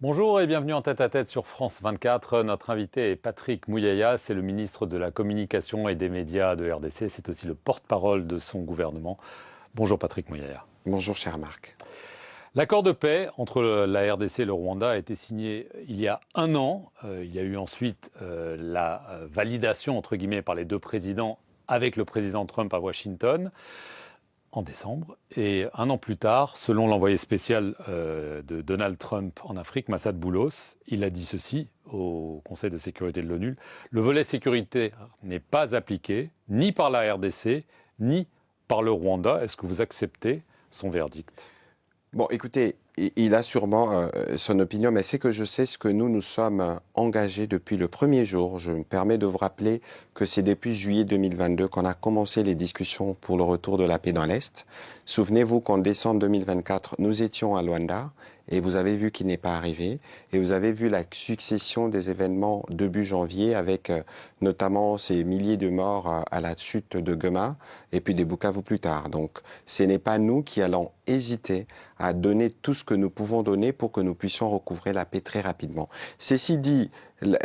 Bonjour et bienvenue en tête-à-tête sur France 24. Notre invité est Patrick Mouyaya, c'est le ministre de la Communication et des Médias de RDC. C'est aussi le porte-parole de son gouvernement. Bonjour Patrick Mouyaya. Bonjour cher Marc. L'accord de paix entre la RDC et le Rwanda a été signé il y a un an. Il y a eu ensuite la validation, entre guillemets, par les deux présidents avec le président Trump à Washington en décembre. Et un an plus tard, selon l'envoyé spécial de Donald Trump en Afrique, Massad Boulos, il a dit ceci au Conseil de sécurité de l'ONU. Le volet sécuritaire n'est pas appliqué ni par la RDC, ni par le Rwanda. Est-ce que vous acceptez son verdict ? Bon, écoutez, il a sûrement son opinion, mais c'est que je sais ce que nous sommes engagés depuis le premier jour. Je me permets de vous rappeler que c'est depuis juillet 2022 qu'on a commencé les discussions pour le retour de la paix dans l'Est. Souvenez-vous qu'en décembre 2024, nous étions à Luanda et vous avez vu qu'il n'est pas arrivé. Et vous avez vu la succession des événements début janvier avec notamment ces milliers de morts à la chute de Goma et puis des Bukavu plus tard. Donc ce n'est pas nous qui allons hésiter à donner tout ce que nous pouvons donner pour que nous puissions recouvrer la paix très rapidement. Ceci dit,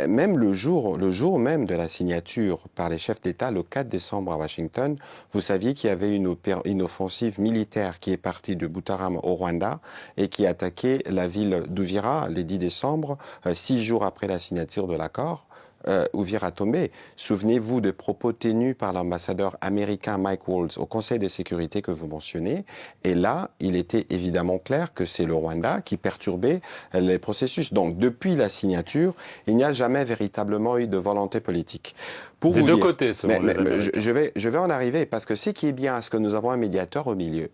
même le jour même de la signature par les chefs d'État, le 4 décembre à Washington, vous saviez qu'il y avait une offensive militaire qui est partie de Butarama au Rwanda et qui a attaqué la ville d'Uvira le 10 décembre, 6 jours après la signature de l'accord. Uvira tombé. Souvenez-vous des propos tenus par l'ambassadeur américain Mike Waltz au Conseil de sécurité que vous mentionnez. Et là, il était évidemment clair que c'est le Rwanda qui perturbait les processus. Donc, depuis la signature, il n'y a jamais véritablement eu de volonté politique. Pour des deux côtés, selon les Américains. Je vais en arriver, parce que ce qui est bien, c'est que nous avons un médiateur au milieu.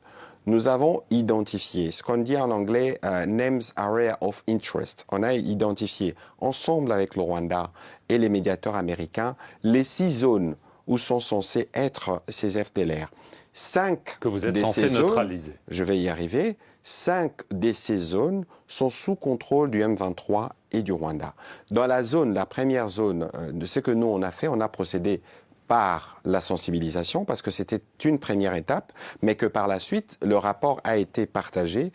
Nous avons identifié ce qu'on dit en anglais Names Area of Interest. On a identifié ensemble avec le Rwanda et les médiateurs américains les 6 zones où sont censés être ces FDLR. 5 que vous êtes censé neutraliser. Je vais y arriver. 5 de ces zones sont sous contrôle du M23 et du Rwanda. Dans la première zone, de ce que nous on a fait, on a procédé par la sensibilisation, parce que c'était une première étape, mais que par la suite, le rapport a été partagé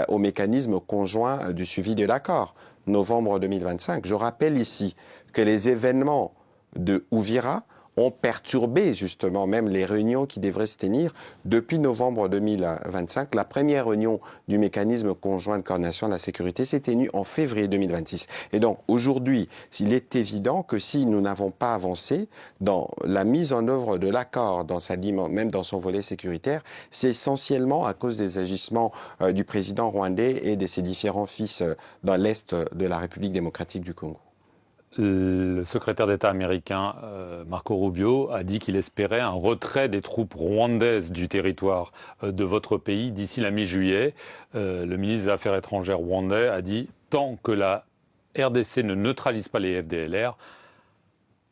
au mécanisme conjoint du suivi de l'accord, novembre 2025. Je rappelle ici que les événements de Uvira ont perturbé justement même les réunions qui devraient se tenir depuis novembre 2025. La première réunion du mécanisme conjoint de coordination de la sécurité s'est tenue en février 2026. Et donc aujourd'hui, il est évident que si nous n'avons pas avancé dans la mise en œuvre de l'accord, même dans son volet sécuritaire, c'est essentiellement à cause des agissements du président rwandais et de ses différents fils dans l'Est de la République démocratique du Congo. Le secrétaire d'État américain Marco Rubio a dit qu'il espérait un retrait des troupes rwandaises du territoire de votre pays d'ici la mi-juillet. Le ministre des Affaires étrangères rwandais a dit « Tant que la RDC ne neutralise pas les FDLR,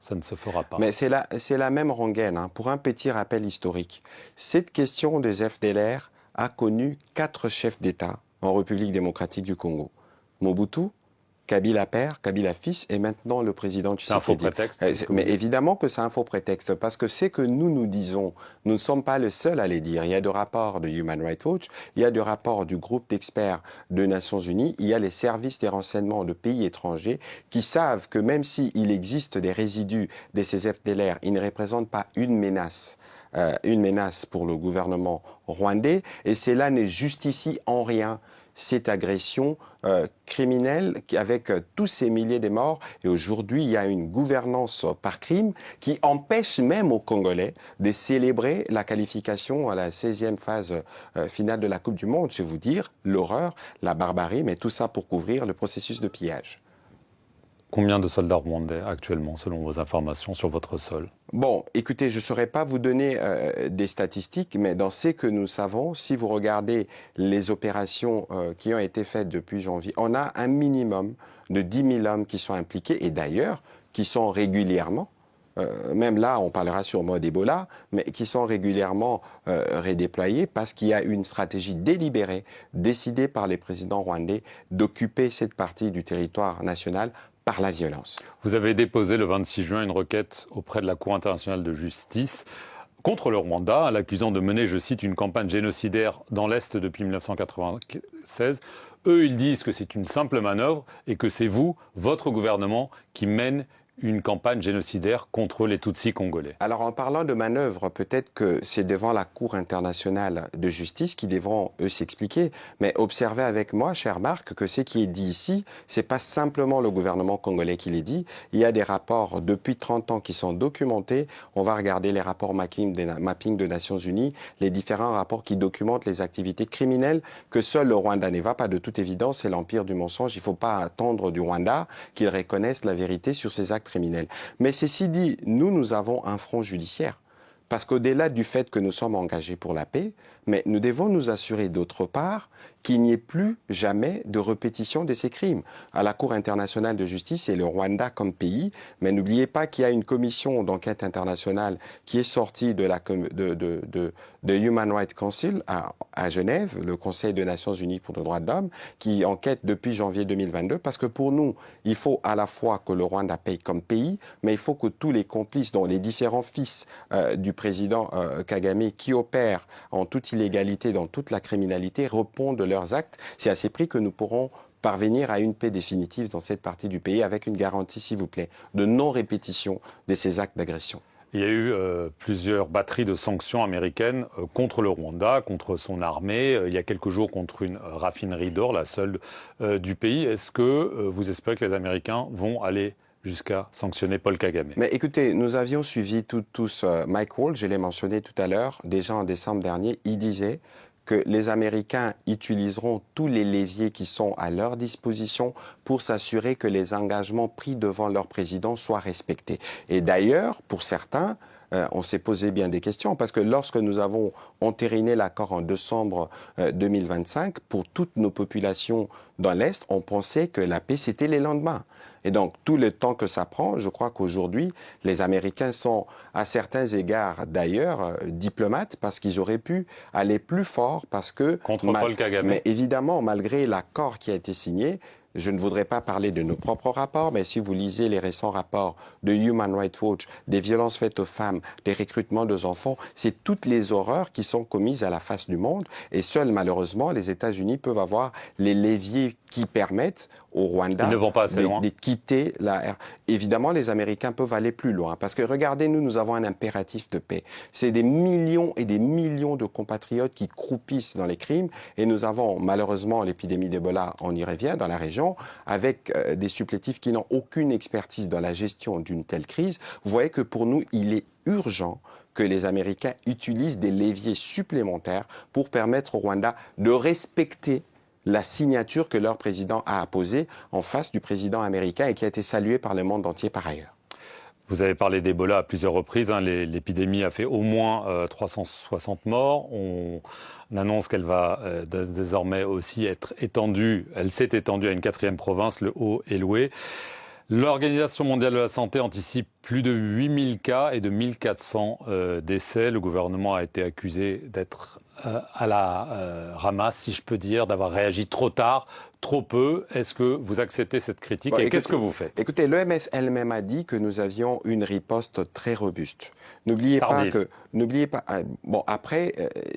ça ne se fera pas. » Mais c'est la même rengaine. Hein. Pour un petit rappel historique, cette question des FDLR a connu 4 chefs d'État en République démocratique du Congo. Mobutu, Kabila père, Kabila fils, et maintenant le président Tshisekedi. C'est un faux prétexte. Mais évidemment que c'est un faux prétexte, parce que c'est que nous disons, nous ne sommes pas les seuls à les dire. Il y a des rapports de Human Rights Watch, il y a des rapports du groupe d'experts des Nations Unies, il y a les services des renseignements de pays étrangers qui savent que même s'il existe des résidus de ces FDLR, ils ne représentent pas une menace pour le gouvernement rwandais, et cela ne justifie en rien cette agression criminelle avec tous ces milliers de morts. Et aujourd'hui, il y a une gouvernance par crime qui empêche même aux Congolais de célébrer la qualification à la 16e phase finale de la Coupe du Monde. C'est vous dire l'horreur, la barbarie, mais tout ça pour couvrir le processus de pillage. Combien de soldats rwandais actuellement, selon vos informations, sur votre sol ? Bon, écoutez, je ne saurais pas vous donner des statistiques, mais dans ce que nous savons, si vous regardez les opérations qui ont été faites depuis janvier, on a un minimum de 10 000 hommes qui sont impliqués, et d'ailleurs, qui sont régulièrement, même là, on parlera sûrement d'Ebola, mais qui sont régulièrement redéployés parce qu'il y a une stratégie délibérée, décidée par les présidents rwandais, d'occuper cette partie du territoire national par la violence. Vous avez déposé le 26 juin une requête auprès de la Cour internationale de justice contre le Rwanda, l'accusant de mener, je cite, une campagne génocidaire dans l'Est depuis 1996. Eux, ils disent que c'est une simple manœuvre et que c'est vous, votre gouvernement, qui mène une campagne génocidaire contre les Tutsis congolais. Alors, en parlant de manœuvre, peut-être que c'est devant la Cour internationale de justice qu'ils devront, eux, s'expliquer. Mais observez avec moi, cher Marc, que ce qui est dit ici, c'est pas simplement le gouvernement congolais qui l'a dit. Il y a des rapports depuis 30 ans qui sont documentés. On va regarder les rapports mapping des Nations Unies, les différents rapports qui documentent les activités criminelles que seul le Rwanda ne va pas. De toute évidence, c'est l'empire du mensonge. Il ne faut pas attendre du Rwanda qu'il reconnaisse la vérité sur ces actes criminels. Mais ceci dit, nous avons un front judiciaire. Parce qu'au-delà du fait que nous sommes engagés pour la paix, mais nous devons nous assurer d'autre part qu'il n'y ait plus jamais de répétition de ces crimes. À la Cour internationale de justice, c'est le Rwanda comme pays, mais n'oubliez pas qu'il y a une commission d'enquête internationale qui est sortie de Human Rights Council à Genève, le Conseil des Nations Unies pour les droits de l'homme, qui enquête depuis janvier 2022, parce que pour nous, il faut à la fois que le Rwanda paye comme pays, mais il faut que tous les complices, dont les différents fils du président Kagame, qui opèrent en toute illégalité, dans toute la criminalité, répondent de leurs actes. C'est à ces prix que nous pourrons parvenir à une paix définitive dans cette partie du pays, avec une garantie, s'il vous plaît, de non-répétition de ces actes d'agression. Il y a eu plusieurs batteries de sanctions américaines contre le Rwanda, contre son armée. Il y a quelques jours contre une raffinerie d'or, la seule du pays. Est-ce que vous espérez que les Américains vont aller jusqu'à sanctionner Paul Kagame? Mais écoutez, nous avions suivi tous Mike Waltz, je l'ai mentionné tout à l'heure, déjà en décembre dernier, il disait que les Américains utiliseront tous les leviers qui sont à leur disposition pour s'assurer que les engagements pris devant leur président soient respectés. Et d'ailleurs, pour certains, on s'est posé bien des questions, parce que lorsque nous avons entériné l'accord en décembre 2025, pour toutes nos populations dans l'Est, on pensait que la paix, c'était les lendemains. Et donc, tout le temps que ça prend, je crois qu'aujourd'hui, les Américains sont, à certains égards d'ailleurs, diplomates, parce qu'ils auraient pu aller plus fort, parce que... Contre Paul Kagame. Mais évidemment, malgré l'accord qui a été signé, je ne voudrais pas parler de nos propres rapports, mais si vous lisez les récents rapports de Human Rights Watch, des violences faites aux femmes, des recrutements des enfants, c'est toutes les horreurs qui sont commises à la face du monde. Et seuls, malheureusement, les États-Unis peuvent avoir les leviers qui permettent au Rwanda Ils ne vont pas assez loin. de quitter la... Évidemment, les Américains peuvent aller plus loin. Parce que regardez, nous avons un impératif de paix. C'est des millions et des millions de compatriotes qui croupissent dans les crimes. Et nous avons, malheureusement, l'épidémie d'Ebola, on y revient, dans la région, avec des supplétifs qui n'ont aucune expertise dans la gestion d'une telle crise. Vous voyez que pour nous, il est urgent que les Américains utilisent des leviers supplémentaires pour permettre au Rwanda de respecter la signature que leur président a apposée en face du président américain et qui a été saluée par le monde entier par ailleurs. Vous avez parlé d'Ebola à plusieurs reprises. L'épidémie a fait au moins 360 morts. On annonce qu'elle va désormais aussi être étendue. Elle s'est étendue à une 4e province, le Haut-Eloué. L'Organisation mondiale de la santé anticipe plus de 8000 cas et de 1400 décès. Le gouvernement a été accusé d'être à la ramasse, si je peux dire, d'avoir réagi trop tard, trop peu. Est-ce que vous acceptez cette critique et qu'est-ce que vous faites? Écoutez, l'OMS elle-même a dit que nous avions une riposte très robuste. N'oubliez pas que... Bon, après,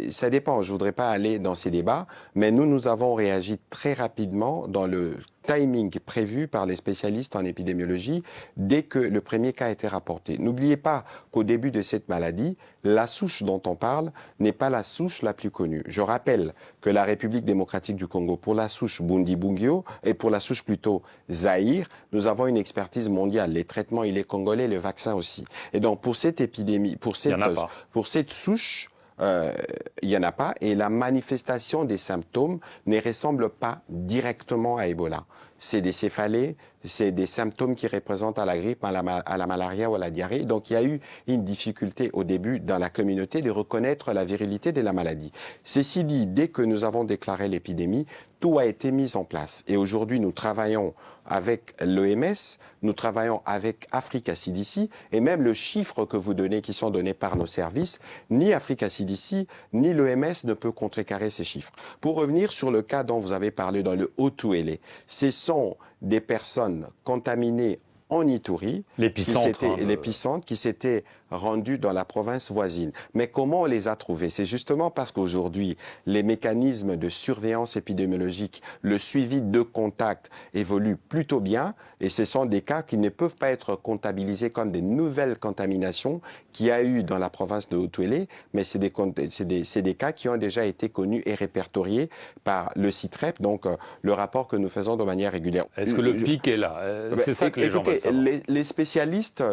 ça dépend. Je ne voudrais pas aller dans ces débats, mais nous avons réagi très rapidement dans le timing prévu par les spécialistes en épidémiologie dès que le premier cas a été rapporté. N'oubliez pas qu'au début de cette maladie, la souche dont on parle n'est pas la souche la plus connue. Je rappelle que la République démocratique du Congo, pour la souche Bundibugyo et pour la souche plutôt Zaïre, nous avons une expertise mondiale. Les traitements, il est congolais, le vaccin aussi. Et donc pour cette épidémie, pour cette souche, il n'y en a pas, et la manifestation des symptômes ne ressemble pas directement à Ebola. C'est des céphalées, c'est des symptômes qui représentent à la grippe, à la malaria ou à la diarrhée. Donc il y a eu une difficulté au début dans la communauté de reconnaître la virilité de la maladie. Ceci dit, dès que nous avons déclaré l'épidémie, tout a été mis en place. Et aujourd'hui, nous travaillons avec l'OMS, nous travaillons avec Africa CDC, et même le chiffre que vous donnez, qui sont donnés par nos services, ni Africa CDC, ni l'OMS ne peut contrecarrer ces chiffres. Pour revenir sur le cas dont vous avez parlé dans le Haut-Uélé, ce sont des personnes contaminées en Ituri, l'épicentre qui s'était rendu dans la province voisine. Mais comment on les a trouvés? C'est justement parce qu'aujourd'hui, les mécanismes de surveillance épidémiologique, le suivi de contact évoluent plutôt bien et ce sont des cas qui ne peuvent pas être comptabilisés comme des nouvelles contaminations qu'il y a eu dans la province de Haut-Uélé, mais c'est des cas qui ont déjà été connus et répertoriés par le CITREP, donc le rapport que nous faisons de manière régulière. Est-ce que le pic est là? C'est ça que les gens veulent savoir. Les spécialistes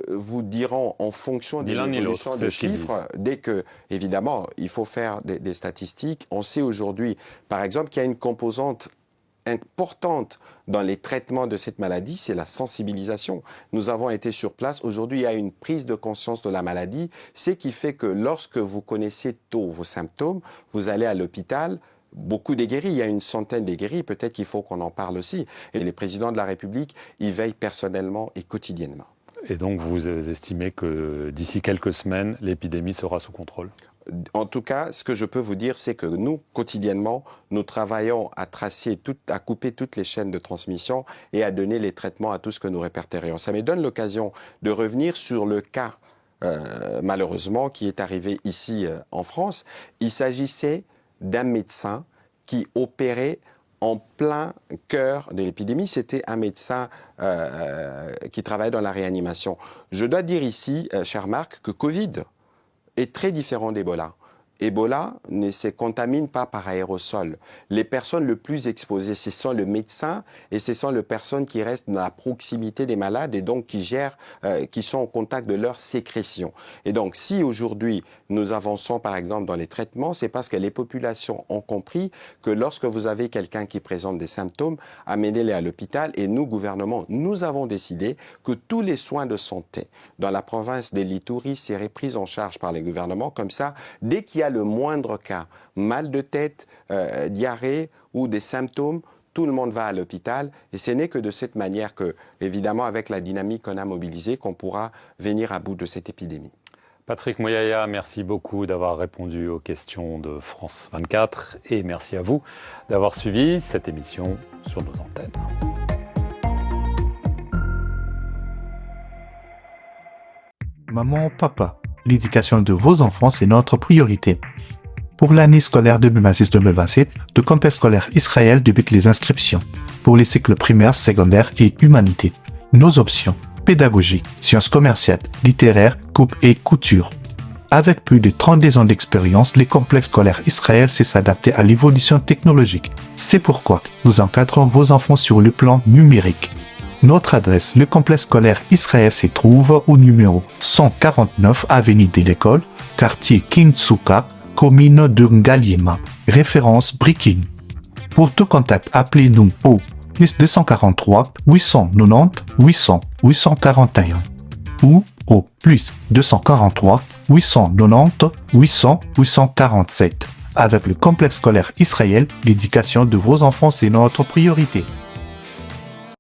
vous diront en fonction de l'évolution des chiffres, dès que, évidemment, il faut faire des statistiques. On sait aujourd'hui, par exemple, qu'il y a une composante importante dans les traitements de cette maladie, c'est la sensibilisation. Nous avons été sur place. Aujourd'hui, il y a une prise de conscience de la maladie, ce qui fait que lorsque vous connaissez tôt vos symptômes, vous allez à l'hôpital. Beaucoup des guéris, il y a une centaine des guéris, peut-être qu'il faut qu'on en parle aussi. Et les présidents de la République y veillent personnellement et quotidiennement. Et donc, vous estimez que d'ici quelques semaines, l'épidémie sera sous contrôle? En tout cas, ce que je peux vous dire, c'est que nous, quotidiennement, nous travaillons à tracer, à couper toutes les chaînes de transmission et à donner les traitements à tout ce que nous répertorions. Ça me donne l'occasion de revenir sur le cas, malheureusement, qui est arrivé ici en France. Il s'agissait d'un médecin qui opérait en plein cœur de l'épidémie. C'était un médecin qui travaillait dans la réanimation. Je dois dire ici, cher Marc, que Covid est très différent d'Ebola. Ebola ne se contamine pas par aérosol. Les personnes les plus exposées, ce sont les médecins et ce sont les personnes qui restent dans la proximité des malades et donc qui gèrent, qui sont en contact de leurs sécrétions. Et donc, si aujourd'hui nous avançons par exemple dans les traitements, c'est parce que les populations ont compris que lorsque vous avez quelqu'un qui présente des symptômes, amenez-les à l'hôpital. Et nous, gouvernement, nous avons décidé que tous les soins de santé dans la province de l'Ituri seraient pris en charge par les gouvernements. Comme ça, dès qu'il y a le moindre cas, mal de tête, diarrhée ou des symptômes, tout le monde va à l'hôpital et ce n'est que de cette manière que, évidemment, avec la dynamique qu'on a mobilisée, qu'on pourra venir à bout de cette épidémie. Patrick Mouyaya, merci beaucoup d'avoir répondu aux questions de France 24 et merci à vous d'avoir suivi cette émission sur nos antennes. Maman, papa, l'éducation de vos enfants, c'est notre priorité. Pour l'année scolaire 2026-2027, le complexe scolaire Israël débute les inscriptions pour les cycles primaires, secondaires et humanité. Nos options: pédagogie, sciences commerciales, littéraires, coupe et couture. Avec plus de 32 ans d'expérience, les complexes scolaires Israël sait s'adapter à l'évolution technologique. C'est pourquoi nous encadrons vos enfants sur le plan numérique. Notre adresse, le complexe scolaire Israël se trouve au numéro 149 avenue de l'École, quartier Kintsuka, commune de Ngaliema, référence Brikin. Pour tout contact, appelez-nous au plus 243 890 800 841 ou au plus 243 890 800 847. Avec le complexe scolaire Israël, l'éducation de vos enfants, c'est notre priorité.